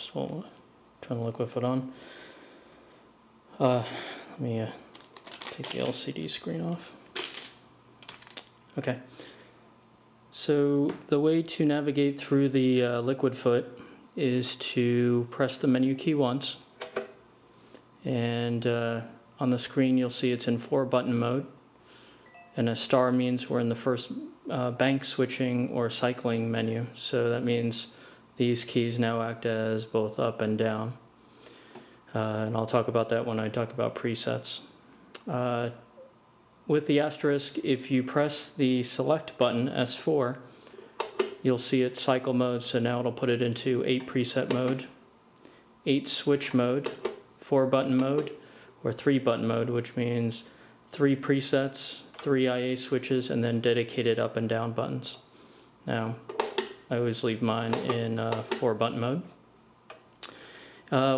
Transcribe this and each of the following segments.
First we'll turn the liquid foot on. Let me take the LCD screen off. Okay. So the way to navigate through the liquid foot is to press the menu key once, and on the screen you'll see it's in 4-button mode, and a star means we're in the first bank switching or cycling menu. So that means these keys now act as both up and down, and I'll talk about that when I talk about presets. With the asterisk, if you press the select button, S4, you'll see it cycle mode, so now it'll put it into 8 preset mode, 8 switch mode, 4-button mode, or 3-button mode, which means 3 presets, 3 IA switches, and then dedicated up and down buttons. Now, I always leave mine in 4-button mode.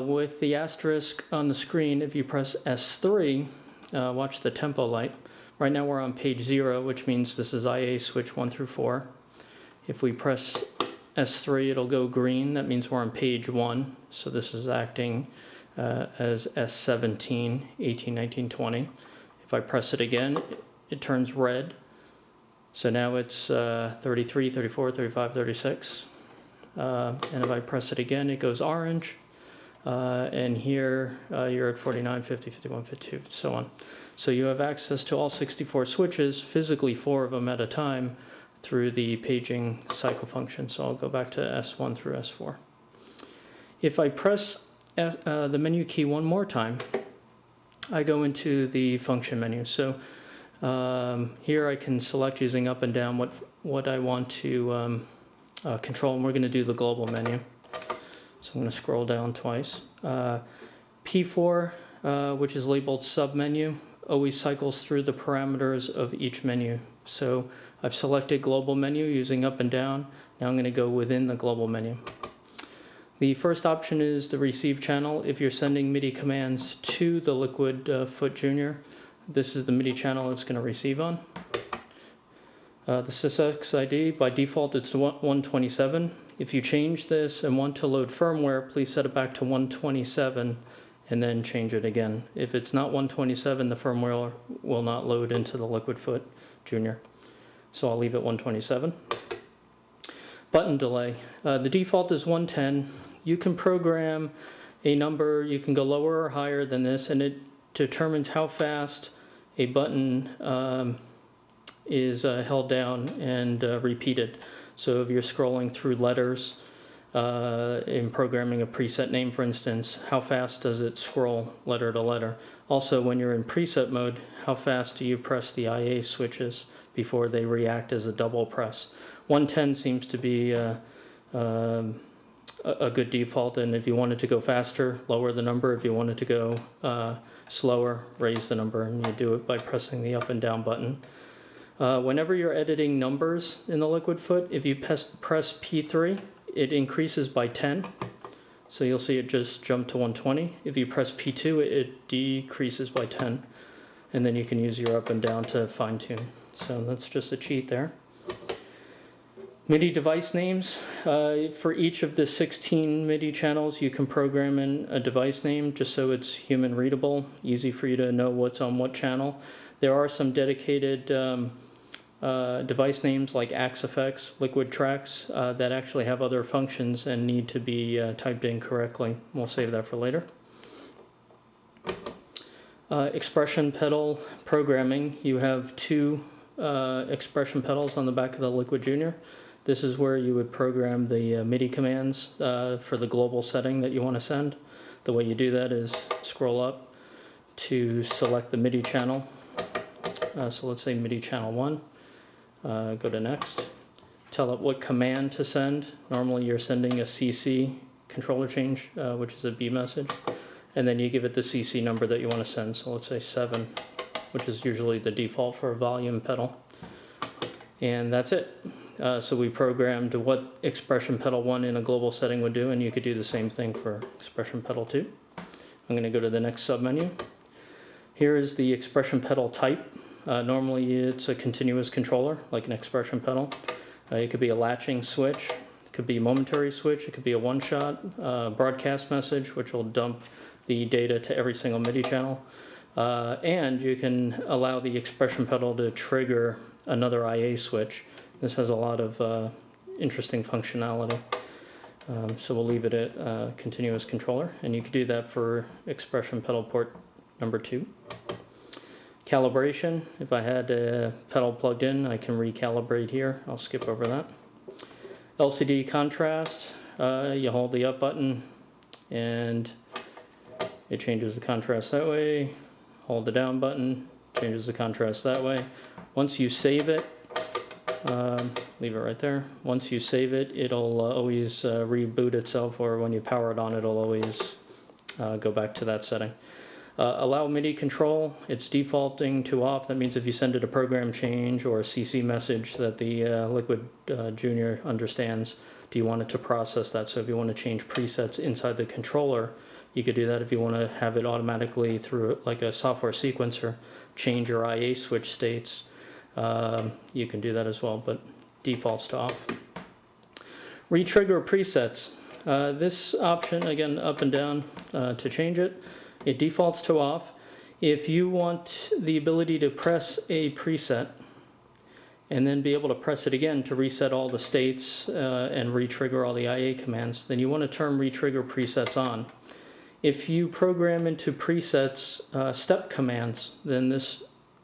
With the asterisk on the screen, if you press S3, watch the tempo light. Right now we're on page 0, which means this is IA switch 1 through 4. If we press S3, it'll go green. That means we're on page 1. So this is acting as S17, 18, 19, 20. If I press it again, it turns red. So now it's 33, 34, 35, 36. And if I press it again, it goes orange. And here you're at 49, 50, 51, 52, so on. So you have access to all 64 switches, physically 4 of them at a time, through the paging cycle function. So I'll go back to S1 through S4. If I press the menu key one more time, I go into the function menu. So here I can select using up and down what I want to control, and we're going to do the global menu. So I'm going to scroll down twice. P4, which is labeled submenu, always cycles through the parameters of each menu. So I've selected global menu using up and down. Now I'm going to go within the global menu. The first option is the receive channel. If you're sending MIDI commands to the liquid foot junior, this is the MIDI channel it's going to receive on. The SysX ID, by default it's 127. If you change this and want to load firmware, please set it back to 127 and then change it again. If it's not 127, the firmware will not load into the liquid foot junior. So I'll leave it 127. Button delay. The default is 110. You can program a number, you can go lower or higher than this, and it determines how fast a button is held down and repeated. So if you're scrolling through letters in programming a preset name, for instance, how fast does it scroll letter to letter? Also, when you're in preset mode, how fast do you press the IA switches before they react as a double press? 110 seems to be a good default, and if you wanted to go faster, lower the number. If you wanted to go slower, raise the number, and you do it by pressing the up and down button. Whenever you're editing numbers in the liquid foot, if you press P3, it increases by 10. So you'll see it just jump to 120. If you press P2, it decreases by 10. And then you can use your up and down to fine tune. So that's just a cheat there. MIDI device names. For each of the 16 MIDI channels, you can program in a device name just so it's human readable, easy for you to know what's on what channel. There are some dedicated device names like Axe Effects, Liquid Tracks, that actually have other functions and need to be typed in correctly. We'll save that for later. Expression pedal programming. You have 2 expression pedals on the back of the Liquid Junior. This is where you would program the MIDI commands for the global setting that you want to send. The way you do that is scroll up to select the MIDI channel. So let's say MIDI channel 1. Go to next. Tell it what command to send. Normally you're sending a CC controller change, which is a B message. And then you give it the CC number that you want to send. So let's say 7, which is usually the default for a volume pedal. And that's it. So we programmed what expression pedal 1 in a global setting would do, and you could do the same thing for expression pedal 2. I'm going to go to the next submenu. Here is the expression pedal type. Normally it's a continuous controller, like an expression pedal. It could be a latching switch, Could be a momentary switch, it could be a one-shot broadcast message, which will dump the data to every single MIDI channel. And you can allow the expression pedal to trigger another IA switch. This has a lot of interesting functionality. So we'll leave it at continuous controller, and you can do that for expression pedal port number 2. Calibration, if I had a pedal plugged in, I can recalibrate here. I'll skip over that. LCD contrast, you hold the up button and it changes the contrast that way. Hold the down button, changes the contrast that way. Once you save it, leave it right there. Once you save it, it'll always reboot itself, or when you power it on, it'll always go back to that setting. Allow MIDI control, it's defaulting to off. That means if you send it a program change or a CC message that the Liquid Junior understands, do you want it to process that? So if you want to change presets inside the controller, you could do that. If you want to have it automatically through like a software sequencer, change your IA switch states, you can do that as well, but defaults to off. Retrigger presets. This option, again, up and down to change it. It defaults to off. If you want the ability to press a preset and then be able to press it again to reset all the states and retrigger all the IA commands, then you want to turn retrigger presets on. If you program into presets step commands, then this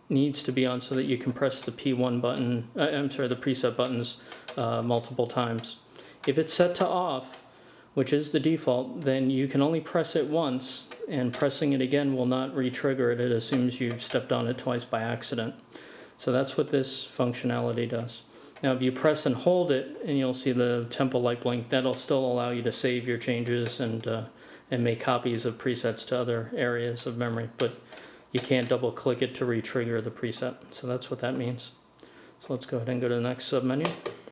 needs to be on so that you can press the P1 button, the preset buttons multiple times. If it's set to off, which is the default, then you can only press it once, and pressing it again will not re-trigger it. It assumes you've stepped on it twice by accident. So that's what this functionality does. Now if you press and hold it, and you'll see the tempo light blink, that'll still allow you to save your changes and make copies of presets to other areas of memory, but you can't double click it to re-trigger the preset. So that's what that means. So let's go ahead and go to the next submenu.